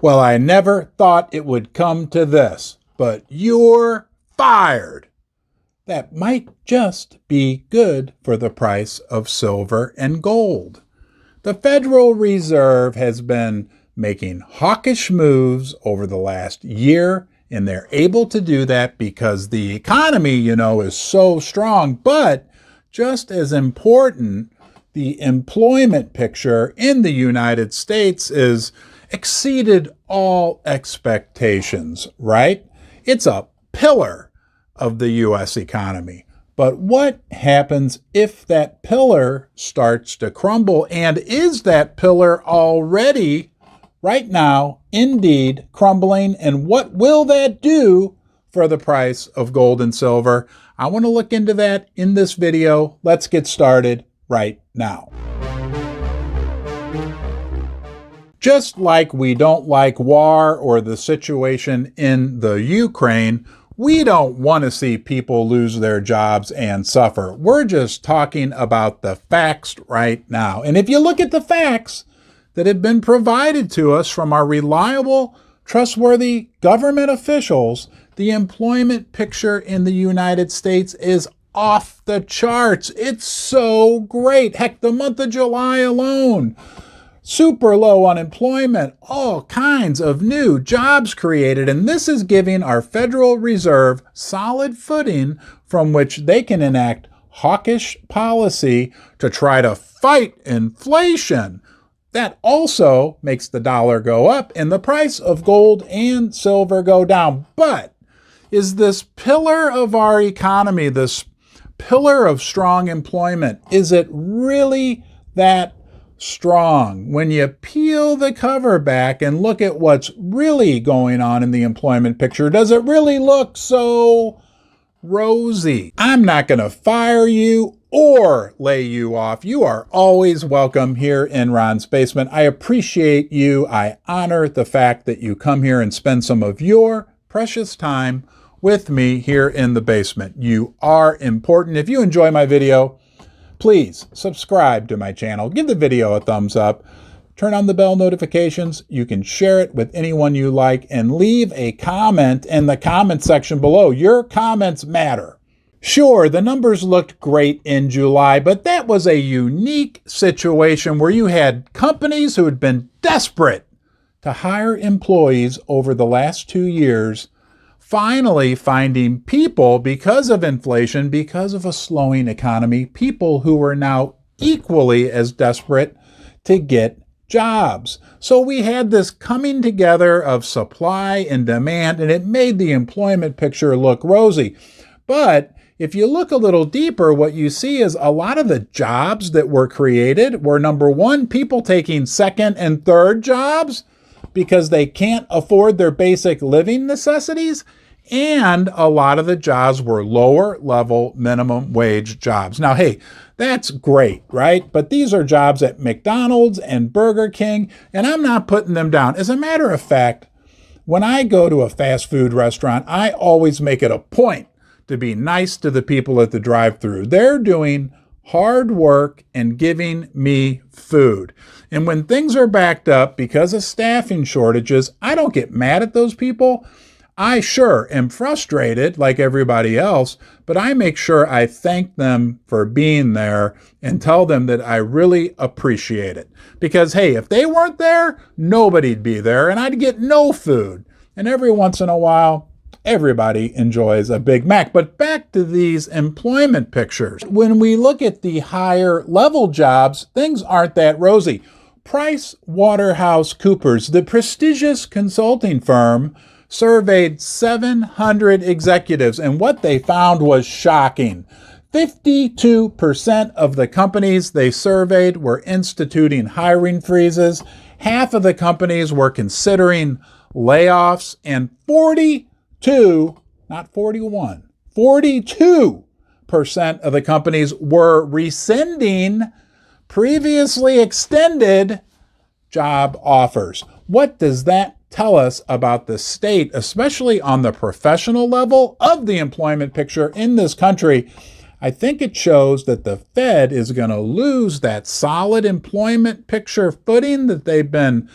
Well, I never thought it would come to this, but you're fired. That might just be good for the price of silver and gold. The Federal Reserve has been making hawkish moves over the last year, and they're able to do that because the economy, is so strong. But just as important, the employment picture in the United States is exceeded all expectations, right? It's a pillar of the U.S. economy. But what happens if that pillar starts to crumble? And is that pillar already, right now, indeed crumbling? And what will that do for the price of gold and silver? I want to look into that in this video. Let's get started right now. Just like we don't like war or the situation in the Ukraine, we don't want to see people lose their jobs and suffer. We're just talking about the facts right now. And if you look at the facts that have been provided to us from our reliable, trustworthy government officials, the employment picture in the United States is off the charts. It's so great. Heck, the month of July alone, super low unemployment, all kinds of new jobs created, and this is giving our Federal Reserve solid footing from which they can enact hawkish policy to try to fight inflation. That also makes the dollar go up and the price of gold and silver go down. But is this pillar of our economy, this pillar of strong employment, is it really that strong? When you peel the cover back and look at what's really going on in the employment picture, does it really look so rosy? I'm not going to fire you or lay you off. You are always welcome here in Ron's Basement. I appreciate you. I honor the fact that you come here and spend some of your precious time with me here in the basement. You are important. If you enjoy my video, please subscribe to my channel, give the video a thumbs up, turn on the bell notifications. You can share it with anyone you like and leave a comment in the comment section below. Your comments matter. Sure, the numbers looked great in July, but that was a unique situation where you had companies who had been desperate to hire employees over the last 2 years finally finding people because of inflation, because of a slowing economy, people who were now equally as desperate to get jobs. So we had this coming together of supply and demand, and it made the employment picture look rosy. But if you look a little deeper, what you see is a lot of the jobs that were created were, number one, people taking second and third jobs because they can't afford their basic living necessities. And a lot of the jobs were lower level minimum wage jobs. Now, hey, that's great, right? But these are jobs at McDonald's and Burger King, and I'm not putting them down. As a matter of fact, when I go to a fast food restaurant, I always make it a point to be nice to the people at the drive-thru. They're doing hard work and giving me food. And when things are backed up because of staffing shortages, I don't get mad at those people. I sure am frustrated like everybody else, but I make sure I thank them for being there and tell them that I really appreciate it. Because, hey, if they weren't there, nobody'd be there and I'd get no food. And every once in a while, everybody enjoys a Big Mac. But back to these employment pictures. When we look at the higher level jobs, things aren't that rosy. PricewaterhouseCoopers, the prestigious consulting firm, surveyed 700 executives, and what they found was shocking. 52% of the companies they surveyed were instituting hiring freezes. Half of the companies were considering layoffs, and 42, not 41, 42% of the companies were rescinding previously extended job offers. What does that tell us about the state, especially on the professional level, of the employment picture in this country? I think it shows that the Fed is going to lose that solid employment picture footing that they've been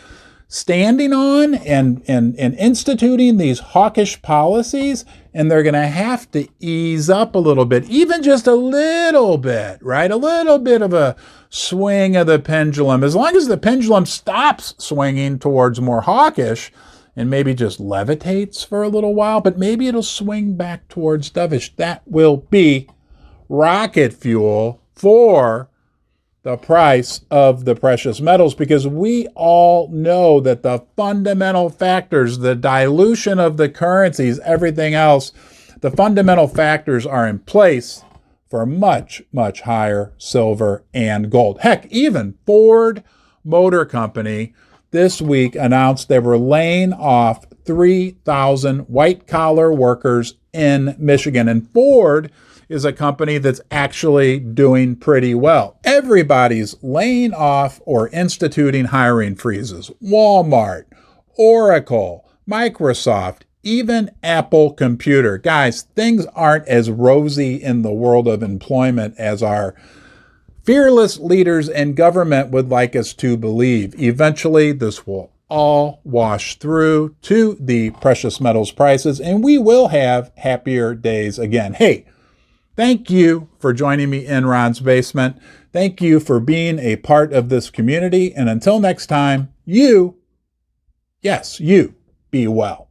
standing on and instituting these hawkish policies, and they're going to have to ease up a little bit, even just a little bit, right? A little bit of a swing of the pendulum. As long as the pendulum stops swinging towards more hawkish and maybe just levitates for a little while, but maybe it'll swing back towards dovish. That will be rocket fuel for the price of the precious metals, because we all know that the fundamental factors, the dilution of the currencies, everything else, the fundamental factors are in place for much, much higher silver and gold. Heck, even Ford Motor Company this week announced they were laying off 3,000 white-collar workers in Michigan. And Ford is a company that's actually doing pretty well. Everybody's laying off or instituting hiring freezes. Walmart, Oracle, Microsoft, even Apple Computer. Guys, things aren't as rosy in the world of employment as our fearless leaders in government would like us to believe. Eventually, this will all wash through to the precious metals prices, and we will have happier days again. Hey, thank you for joining me in Ron's Basement. Thank you for being a part of this community. And until next time, you, yes, you, be well.